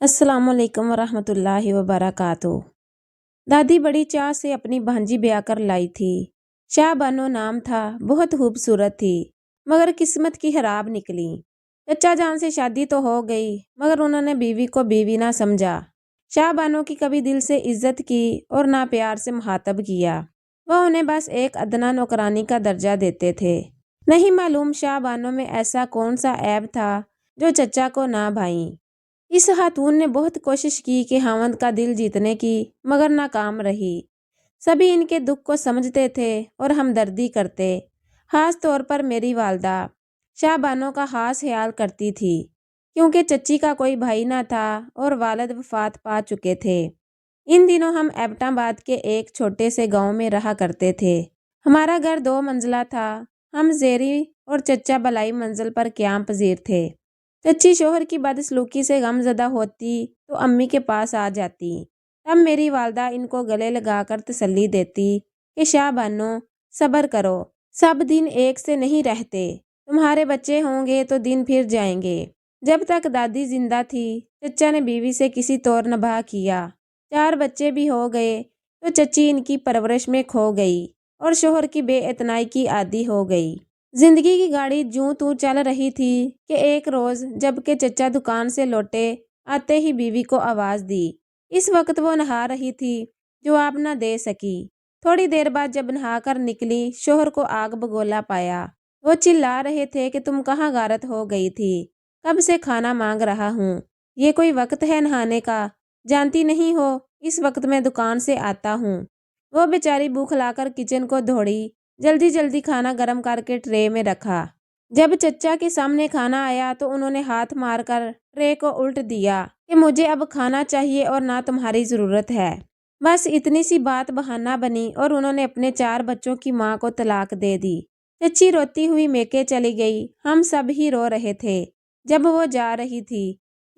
अस्सलाम वालेकुम वरहमतुल्लाहि वबरकातुह। दादी बड़ी चाह से अपनी भांजी ब्याह कर लाई थी। शाहबानो नाम था, बहुत खूबसूरत थी, मगर किस्मत की खराब निकली। चचा जान से शादी तो हो गई, मगर उन्होंने बीवी को बीवी ना समझा। शाहबानो की कभी दिल से इज्जत की और ना प्यार से मुखातब किया। वह उन्हें बस एक अदना नौकरानी का दर्जा देते थे। नहीं मालूम शाहबानो में ऐसा कौन सा ऐब था जो चचा को ना भाई। इस खातून ने बहुत कोशिश की कि हावंद का दिल जीतने की, मगर नाकाम रही। सभी इनके दुख को समझते थे और हमदर्दी करते। खास तौर पर मेरी वालदा शाहबानो का खास ख्याल करती थी, क्योंकि चच्ची का कोई भाई ना था और वालिद वफात पा चुके थे। इन दिनों हम एबटाबाद के एक छोटे से गांव में रहा करते थे। हमारा घर 2 मंजिला था। हम जेरी और चचा बलाई मंजिल पर क़याम पजीर थे। चच्ची शोहर की बदसलूकी से गमजदा होती तो अम्मी के पास आ जाती। तब मेरी वालदा इनको गले लगाकर तसल्ली देती कि शाहबानो सब्र करो, सब दिन एक से नहीं रहते, तुम्हारे बच्चे होंगे तो दिन फिर जाएंगे। जब तक दादी जिंदा थी चचा ने बीवी से किसी तौर नभाह किया। 4 बच्चे भी हो गए तो चच्ची इनकी परवरिश में खो गई और शोहर की बेइतनाई की आदी हो गई। जिंदगी की गाड़ी जूं तू चल रही थी कि एक रोज जबकि चचा दुकान से लौटे, आते ही बीवी को आवाज दी। इस वक्त वो नहा रही थी, जवाब न दे सकी। थोड़ी देर बाद जब नहा कर निकली, शोहर को आग बगोला पाया। वो चिल्ला रहे थे कि तुम कहाँ गारत हो गई थी, कब से खाना मांग रहा हूँ, ये कोई वक्त है नहाने का, जानती नहीं हो इस वक्त मैं दुकान से आता हूँ। वो बेचारी बूखलाकर किचन को दौड़ी, जल्दी जल्दी खाना गर्म करके ट्रे में रखा। जब चचा के सामने खाना आया तो उन्होंने हाथ मारकर ट्रे को उल्ट दिया कि मुझे अब खाना चाहिए और ना तुम्हारी जरूरत है। बस इतनी सी बात बहाना बनी और उन्होंने अपने 4 बच्चों की मां को तलाक दे दी। चच्ची रोती हुई मेके चली गई। हम सब ही रो रहे थे जब वो जा रही थी।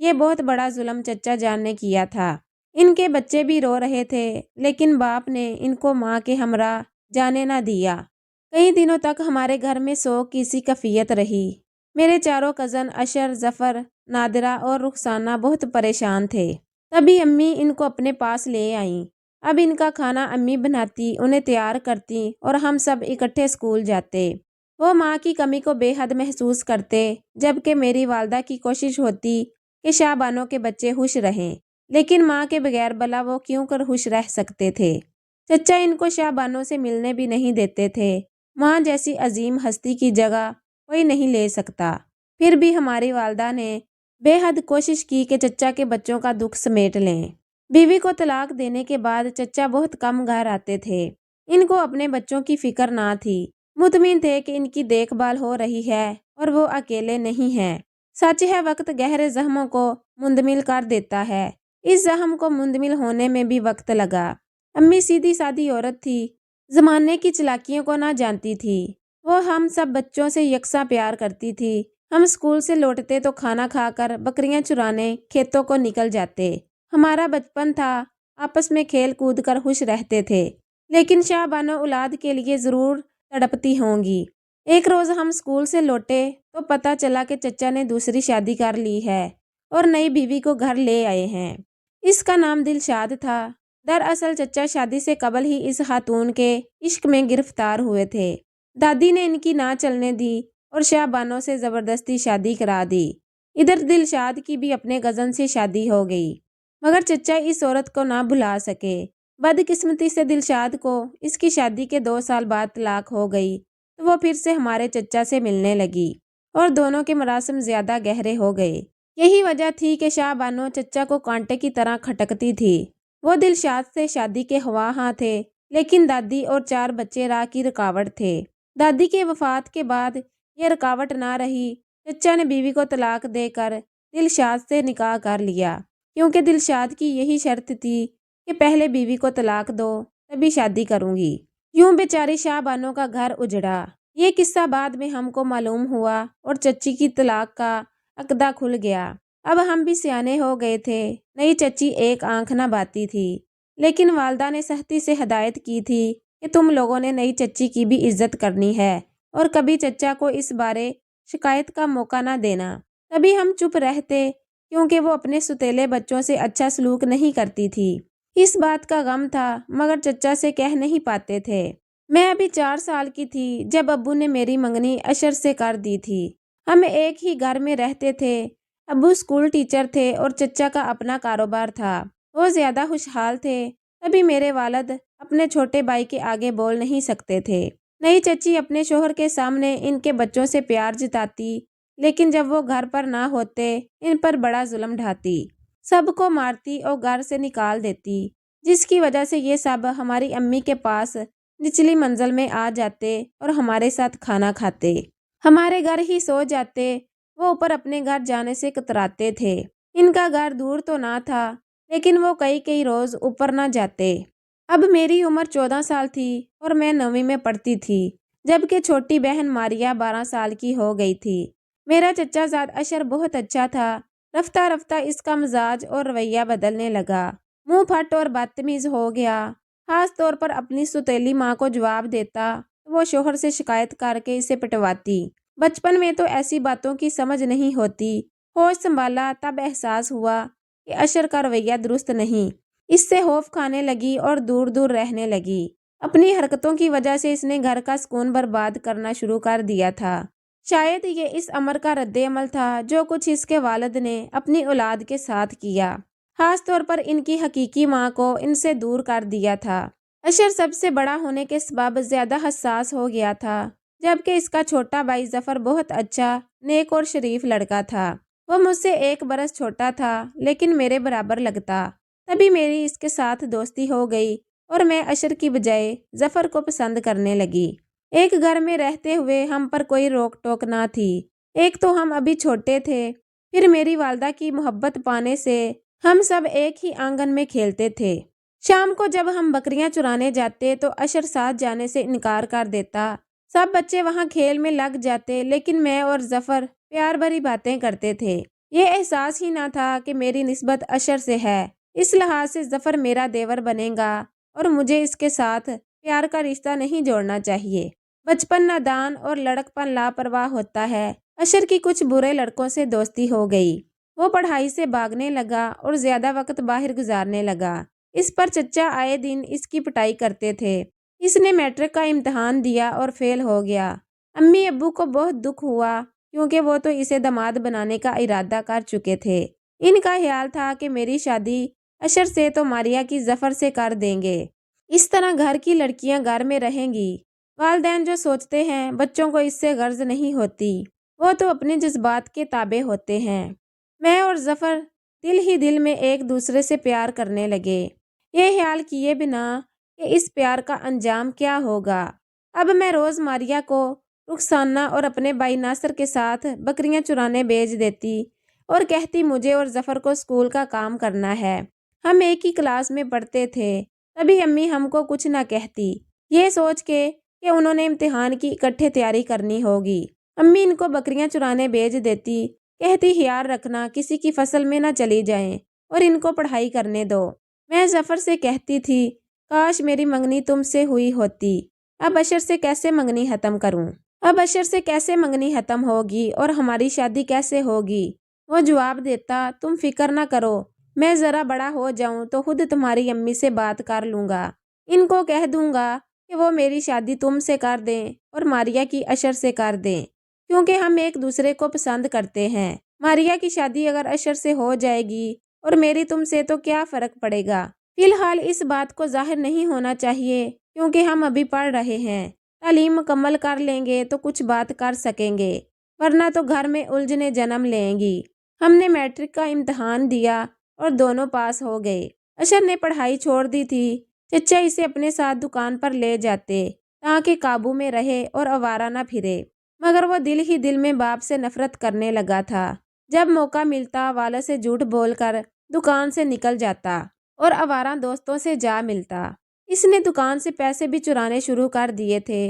ये बहुत बड़ा जुल्म चचा जान ने किया था। इनके बच्चे भी रो रहे थे, लेकिन बाप ने इनको माँ के हमरा जाने ना दिया। कई दिनों तक हमारे घर में शोक की सी कैफियत रही। मेरे चारों कज़न अशर, जफ़र, नादिरा और रुखसाना बहुत परेशान थे। तभी अम्मी इनको अपने पास ले आईं। अब इनका खाना अम्मी बनाती, उन्हें तैयार करती और हम सब इकट्ठे स्कूल जाते। वो माँ की कमी को बेहद महसूस करते, जबकि मेरी वालदा की कोशिश होती कि शाहबानो के बच्चे खुश रहें, लेकिन माँ के बगैर भला वो क्यों कर खुश रह सकते थे। चचा इनको शाहबानो से मिलने भी नहीं देते थे। माँ जैसी अजीम हस्ती की जगह कोई नहीं ले सकता। फिर भी हमारी वालदा ने बेहद कोशिश की कि चचा के बच्चों का दुख समेट लें। बीवी को तलाक देने के बाद चचा बहुत कम घर आते थे। इनको अपने बच्चों की फिक्र ना थी। मुतमिन थे कि इनकी देखभाल हो रही है और वो अकेले नहीं हैं। सच है, वक्त गहरे जख्मों को मुंदमिल कर देता है। इस जख्म को मुंदमिल होने में भी वक्त लगा। अम्मी सीधी सादी औरत थी, जमाने की चालाकियों को ना जानती थी। वो हम सब बच्चों से यकसा प्यार करती थी। हम स्कूल से लौटते तो खाना खाकर बकरियां चुराने खेतों को निकल जाते। हमारा बचपन था, आपस में खेल कूद कर खुश रहते थे। लेकिन शाहबानो औलाद के लिए जरूर तड़पती होंगी। एक रोज हम स्कूल से लौटे तो पता चला कि चचा ने दूसरी शादी कर ली है और नई बीवी को घर ले आए हैं। इसका नाम दिलशाद था। दरअसल चचा शादी से कबल ही इस खातून के इश्क में गिरफ्तार हुए थे। दादी ने इनकी ना चलने दी और शाहबानो से जबरदस्ती शादी करा दी। इधर दिलशाद की भी अपने कजन से शादी हो गई, मगर चचा इस औरत को ना भुला सके। बदकिस्मती से दिलशाद को इसकी शादी के 2 साल बाद तलाक हो गई तो वो फिर से हमारे चचा से मिलने लगी और दोनों के मरासम ज्यादा गहरे हो गए। यही वजह थी कि शाहबानो चचा को कांटे की तरह खटकती थी। वो दिलशाद से शादी के ख्वाहां थे, लेकिन दादी और 4 बच्चे राह की रुकावट थे। दादी के वफात के बाद ये रुकावट ना रही। चचा ने बीवी को तलाक देकर दिलशाद से निकाह कर लिया, क्योंकि दिलशाद की यही शर्त थी कि पहले बीवी को तलाक दो तभी शादी करूंगी। यूं बेचारी शाहबानो का घर उजड़ा। ये किस्सा बाद में हमको मालूम हुआ और चच्ची की तलाक का अकदा खुल गया। अब हम भी सियाने हो गए थे। नई चच्ची एक आंख न बाती थी, लेकिन वालदा ने सख्ती से हिदायत की थी कि तुम लोगों ने नई चच्ची की भी इज्जत करनी है और कभी चचा को इस बारे शिकायत का मौका न देना। तभी हम चुप रहते کیونکہ وہ اپنے ستیلے بچوں سے اچھا سلوک نہیں کرتی تھی۔ اس بات کا غم تھا مگر چچا سے کہہ نہیں پاتے تھے۔ میں ابھی 4 سال کی تھی جب ابو نے میری منگنی اشر سے کر دی تھی۔ ہم ایک ہی گھر میں رہتے تھے۔ ابو اسکول ٹیچر تھے اور چچا کا اپنا کاروبار تھا۔ وہ زیادہ خوشحال تھے۔ تبھی میرے والد اپنے چھوٹے بھائی کے آگے بول نہیں سکتے تھے۔ نئی چچی اپنے شوہر کے سامنے ان کے بچوں سے پیار جتاتی، لیکن جب وہ گھر پر نہ ہوتے ان پر بڑا ظلم ڈھاتی، سب کو مارتی اور گھر سے نکال دیتی، جس کی وجہ سے یہ سب ہماری امی کے پاس نچلی منزل میں آ جاتے اور ہمارے ساتھ کھانا کھاتے، ہمارے گھر ہی سو جاتے۔ وہ اوپر اپنے گھر جانے سے کتراتے تھے۔ ان کا گھر دور تو نہ تھا لیکن وہ کئی روز اوپر نہ جاتے۔ اب میری عمر 14 سال تھی اور میں 9ویں میں پڑھتی تھی، جبکہ چھوٹی بہن ماریا 12 سال کی ہو گئی تھی۔ میرا چچا زاد اشر بہت اچھا تھا۔ رفتہ رفتہ اس کا مزاج اور رویہ بدلنے لگا، منہ پھٹ اور بدتمیز ہو گیا۔ خاص طور پر اپنی ستیلی ماں کو جواب دیتا تو وہ شوہر سے شکایت کر کے اسے پٹواتی۔ بچپن میں تو ایسی باتوں کی سمجھ نہیں ہوتی، ہوش سنبھالا تب احساس ہوا کہ اشر کا رویہ درست نہیں۔ اس سے خوف کھانے لگی اور دور دور رہنے لگی۔ اپنی حرکتوں کی وجہ سے اس نے گھر کا سکون برباد کرنا شروع کر دیا تھا۔ شاید یہ اس امر کا رد عمل تھا جو کچھ اس کے والد نے اپنی اولاد کے ساتھ کیا، خاص طور پر ان کی حقیقی ماں کو ان سے دور کر دیا تھا۔ اشر سب سے بڑا ہونے کے سبب زیادہ حساس ہو گیا تھا، جبکہ اس کا چھوٹا بھائی ظفر بہت اچھا، نیک اور شریف لڑکا تھا۔ وہ مجھ سے 1 برس چھوٹا تھا لیکن میرے برابر لگتا۔ تبھی میری اس کے ساتھ دوستی ہو گئی اور میں اشر کی بجائے ظفر کو پسند کرنے لگی۔ ایک گھر میں رہتے ہوئے ہم پر کوئی روک ٹوک نہ تھی۔ ایک تو ہم ابھی چھوٹے تھے، پھر میری والدہ کی محبت پانے سے ہم سب ایک ہی آنگن میں کھیلتے تھے۔ شام کو جب ہم بکریاں چرانے جاتے تو اشر ساتھ جانے سے انکار کر دیتا۔ سب بچے وہاں کھیل میں لگ جاتے لیکن میں اور ظفر پیار بھری باتیں کرتے تھے۔ یہ احساس ہی نہ تھا کہ میری نسبت اشر سے ہے۔ اس لحاظ سے ظفر میرا دیور بنے گا اور مجھے اس کے ساتھ پیار کا رشتہ نہیں جوڑنا چاہیے۔ بچپن نادان اور لڑکپن لاپرواہ ہوتا ہے۔ اشر کی کچھ برے لڑکوں سے دوستی ہو گئی۔ وہ پڑھائی سے بھاگنے لگا اور زیادہ وقت باہر گزارنے لگا۔ اس پر چچا آئے دن اس کی پٹائی کرتے تھے۔ اس نے میٹرک کا امتحان دیا اور فیل ہو گیا۔ امی ابو کو بہت دکھ ہوا کیونکہ وہ تو اسے داماد بنانے کا ارادہ کر چکے تھے۔ ان کا خیال تھا کہ میری شادی اشر سے تو ماریا کی ظفر سے کر دیں گے، اس طرح گھر کی لڑکیاں گھر میں رہیں گی۔ والدین جو سوچتے ہیں بچوں کو اس سے غرض نہیں ہوتی، وہ تو اپنے جذبات کے تابع ہوتے ہیں۔ میں اور ظفر دل ہی دل میں ایک دوسرے سے پیار کرنے لگے، یہ خیال کیے بنا کہ اس پیار کا انجام کیا ہوگا۔ اب میں روز ماریا کو رخسانہ اور اپنے بھائی ناصر کے ساتھ بکریاں چرانے بھیج دیتی اور کہتی مجھے اور ظفر کو اسکول کا کام کرنا ہے۔ ہم ایک ہی کلاس میں پڑھتے تھے، تبھی امی ہم کو کچھ نہ کہتی، یہ سوچ کے کہ انہوں نے امتحان کی اکٹھے تیاری کرنی ہوگی۔ امی ان کو بکریاں چرانے بھیج دیتی، کہتی خیال رکھنا کسی کی فصل میں نہ چلی جائیں اور ان کو پڑھائی کرنے دو۔ میں ظفر سے کہتی تھی کاش میری منگنی تم سے ہوئی ہوتی، اب اشر سے کیسے منگنی ختم کروں؟ اب اشر سے کیسے منگنی ختم ہوگی اور ہماری شادی کیسے ہوگی؟ وہ جواب دیتا تم فکر نہ کرو، میں ذرا بڑا ہو جاؤں تو خود تمہاری امی سے بات کر لوں گا، ان کو کہہ دوں گا کہ وہ میری شادی تم سے کر دیں اور ماریا کی اشر سے کر دیں، کیونکہ ہم ایک دوسرے کو پسند کرتے ہیں۔ ماریا کی شادی اگر اشر سے ہو جائے گی اور میری تم سے تو کیا فرق پڑے گا؟ فی الحال اس بات کو ظاہر نہیں ہونا چاہیے کیونکہ ہم ابھی پڑھ رہے ہیں، تعلیم مکمل کر لیں گے تو کچھ بات کر سکیں گے، ورنہ تو گھر میں الجھنیں جنم لیں گی۔ ہم نے میٹرک کا امتحان دیا اور دونوں پاس ہو گئے۔ اشر نے پڑھائی چھوڑ دی تھی۔ چچا اسے اپنے ساتھ دکان پر لے جاتے تاکہ قابو میں رہے اور آوارہ نہ پھرے، مگر وہ دل ہی دل میں باپ سے نفرت کرنے لگا تھا۔ جب موقع ملتا والد سے جھوٹ بول کر دکان سے نکل جاتا اور آوارہ دوستوں سے جا ملتا۔ اس نے دکان سے پیسے بھی چرانے شروع کر دیے تھے۔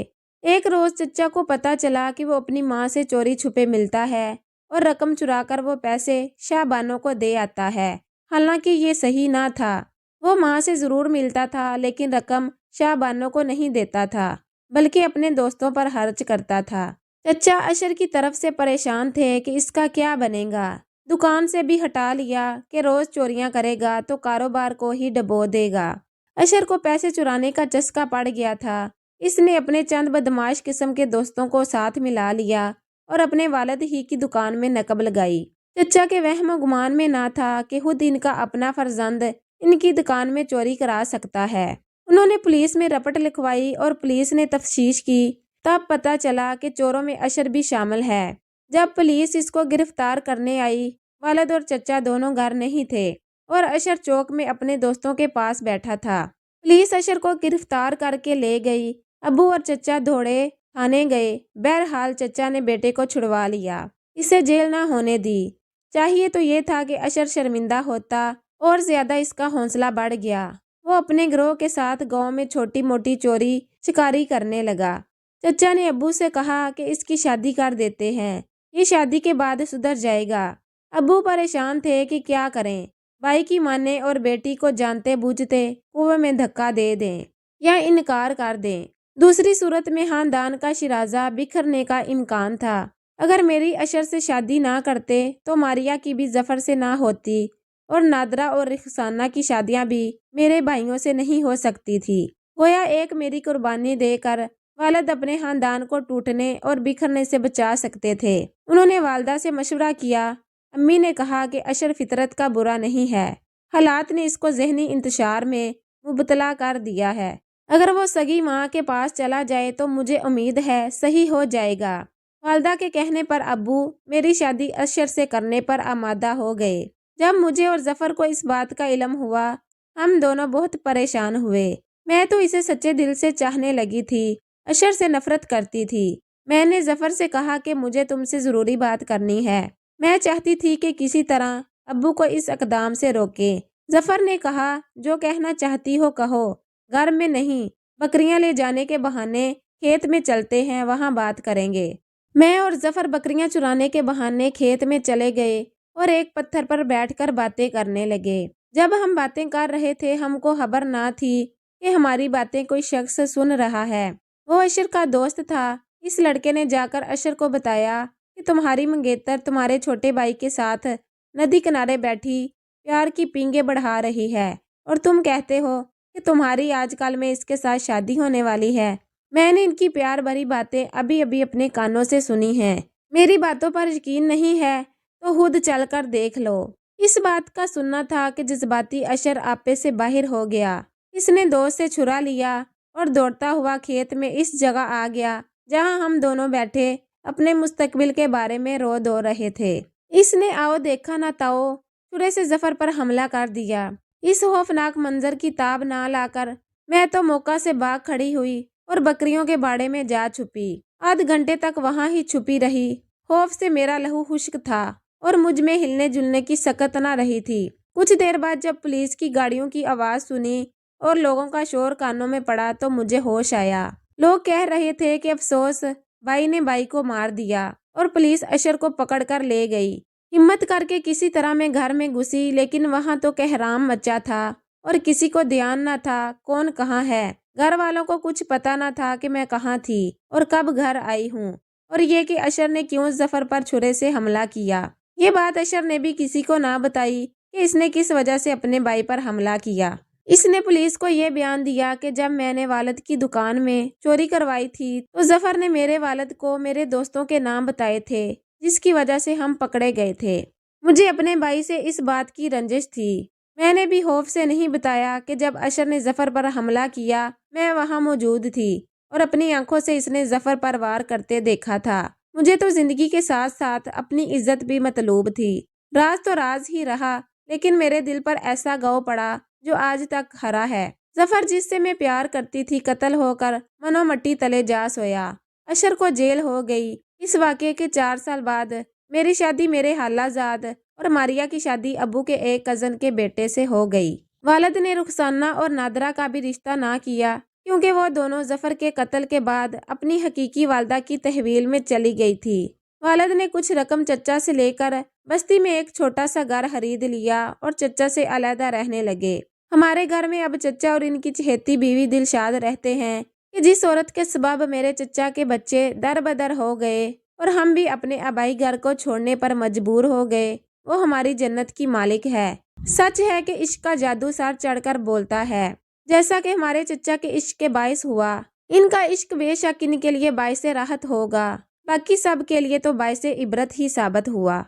ایک روز چچا کو پتا چلا کہ وہ اپنی ماں سے چوری چھپے ملتا ہے اور رقم چرا کر وہ پیسے شاہ بانو کو دے آتا ہے، حالانکہ یہ صحیح نہ تھا۔ وہ ماں سے ضرور ملتا تھا لیکن رقم شاہ بانو کو نہیں دیتا تھا بلکہ اپنے دوستوں پر خرچ کرتا تھا۔ چچا اشر کی طرف سے پریشان تھے کہ اس کا کیا بنے گا۔ दुकान से भी हटा लिया कि रोज चोरियां करेगा तो कारोबार को ही डबो देगा। अशर को पैसे चुराने का चस्का पड़ गया था। इसने अपने चंद बदमाश किस्म के दोस्तों को साथ मिला लिया और अपने वालिद ही की दुकान में नकब लगाई। चचा के वहम गुमान में ना था कि खुद इनका अपना फर्जंद इनकी दुकान में चोरी करा सकता है। उन्होंने पुलिस में रपट लिखवाई और पुलिस ने तफ्तीश की। तब पता चला कि चोरों में अशर भी शामिल है। जब पुलिस इसको गिरफ्तार करने आई, वालिद और चचा दोनों घर नहीं थे और अशर चौक में अपने दोस्तों के पास बैठा था। पुलिस अशर को गिरफ्तार करके ले गई। अब्बू और चचा दौड़े थाने गए। बहरहाल चचा ने बेटे को छुड़वा लिया, इसे जेल ना होने दी। चाहिए तो ये था कि अशर शर्मिंदा होता और ज्यादा इसका हौसला बढ़ गया। वो अपने गिरोह के साथ गांव में छोटी मोटी चोरी शिकारी करने लगा। चचा ने अब्बू से कहा कि इसकी शादी कर देते हैं, ये शादी के बाद सुधर जाएगा। अब्बू परेशान थे कि क्या करें, भाई की माने और बेटी को जानते बूझते कुएं में धक्का दे दें या इनकार कर दें। दूसरी सूरत में खानदान का शिराजा बिखरने का इम्कान था। अगर मेरी अशर से शादी ना करते तो मारिया की भी जफर से ना होती और नादरा और रिखसाना की शादियां भी मेरे भाइयों से नहीं हो सकती थी। गोया एक मेरी कुर्बानी देकर वालिद अपने खानदान को टूटने और बिखरने से बचा सकते थे। उन्होंने वालदा से मशवरा किया। अम्मी ने कहा कि अशर फितरत का बुरा नहीं है, हालात ने इसको जहनी इंतशार में मुबतला कर दिया है। अगर वो सगी माँ के पास चला जाए तो मुझे उम्मीद है सही हो जाएगा। वालदा के कहने पर अब्बू मेरी शादी अशर से करने पर आमादा हो गए। जब मुझे और जफर को इस बात का इल्म हुआ, हम दोनों बहुत परेशान हुए। मैं तो इसे सच्चे दिल से चाहने लगी थी, अशर से नफरत करती थी। मैंने जफर से कहा कि मुझे तुमसे ज़रूरी बात करनी है। मैं चाहती थी कि किसी तरह अब्बू को इस इक़दाम से रोके। जफर ने कहा, जो कहना चाहती हो कहो, घर में नहीं, बकरियां ले जाने के बहाने खेत में चलते हैं, वहां बात करेंगे। मैं और जफर बकरियां चुराने के बहाने खेत में चले गए और एक पत्थर पर बैठकर बातें करने लगे। जब हम बातें कर रहे थे, हमको खबर ना थी कि हमारी बातें कोई शख्स सुन रहा है। वो अशर का दोस्त था। इस लड़के ने जाकर अशर को बताया कि तुम्हारी मंगेतर तुम्हारे छोटे भाई के साथ नदी किनारे बैठी प्यार की पींगे बढ़ा रही है और तुम कहते हो कि तुम्हारी आजकल में इसके साथ शादी होने वाली है। मैंने इनकी प्यार भरी बातें अभी अभी अपने कानों से सुनी हैं। मेरी बातों पर यकीन नहीं है तो खुद चलकर देख लो। इस बात का सुनना था कि जज्बाती अशर आपे से बाहर हो गया। इसने दोस्त से छुरा लिया और दौड़ता हुआ खेत में इस जगह आ गया जहां हम दोनों बैठे अपने मुस्तकबिल के बारे में रो धो रहे थे। इसने आओ देखा ना ताओ छुरे से जफर पर हमला कर दिया। इस खौफनाक मंजर की ताब ना लाकर मैं तो मौका से भाग खड़ी हुई और बकरियों के बाड़े में जा छुपी। आध घंटे तक वहां ही छुपी रही। खौफ से मेरा लहू खुश्क था और मुझ में हिलने जुलने की सकत ना रही थी। कुछ देर बाद जब पुलिस की गाड़ियों की आवाज सुनी और लोगों का शोर कानों में पड़ा तो मुझे होश आया। लोग कह रहे थे कि अफसोस, भाई ने भाई को मार दिया और पुलिस अशर को पकड़ कर ले गई। हिम्मत करके किसी तरह मैं घर में घुसी, लेकिन वहां तो कहराम मचा था और किसी को ध्यान न था कौन कहाँ है। घर वालों को कुछ पता न था कि मैं कहाँ थी और कब घर आई हूँ, और ये कि अशर ने क्यों जफर पर छुरे से हमला किया। ये बात अशर ने भी किसी को ना बताई कि इसने किस वजह से अपने भाई पर हमला किया। इसने पुलिस को ये बयान दिया कि जब मैंने वालिद की दुकान में चोरी करवाई थी तो जफर ने मेरे वालिद को मेरे दोस्तों के नाम बताए थे, जिसकी वजह से हम पकड़े गए थे। मुझे अपने भाई से इस बात की रंजिश थी। मैंने भी खौफ से नहीं बताया कि जब अशर ने जफर पर हमला किया मैं वहां मौजूद थी और अपनी आंखों से इसने जफर पर वार करते देखा था। मुझे तो जिंदगी के साथ साथ अपनी इज्जत भी मतलूब थी। राज तो राज ही रहा, लेकिन मेरे दिल पर ऐसा घाव पड़ा जो आज तक हरा है। जफर जिससे मैं प्यार करती थी कत्ल होकर मनो मट्टी तले जा सोया। अशर को जेल हो गई। इस वाक़ये के 4 साल बाद मेरी शादी मेरे हालाजाद और मारिया की शादी अबू के एक कज़न के बेटे से हो गई। वालिद ने रुखसाना और नादरा का भी रिश्ता ना किया क्योंकि वो दोनों जफर के कत्ल के बाद अपनी हकीकी वालदा की तहवील में चली गई थी। वालिद ने कुछ रकम चचा से लेकर बस्ती में एक छोटा सा घर खरीद लिया और चचा से अलहदा रहने लगे। हमारे घर में अब चचा और इनकी चहेती बीवी दिलशाद रहते हैं कि जिस औरत के सबब मेरे चचा के बच्चे दर बदर हो गए और हम भी अपने आबाई घर को छोड़ने पर मजबूर हो गए, وہ ہماری جنت کی مالک ہے۔ سچ ہے کہ عشق کا جادو سر چڑھ کر بولتا ہے، جیسا کہ ہمارے چچا کے عشق کے باعث ہوا۔ ان کا عشق بے شک ان کے لیے باعث راحت ہوگا، باقی سب کے لیے تو باعث عبرت ہی ثابت ہوا۔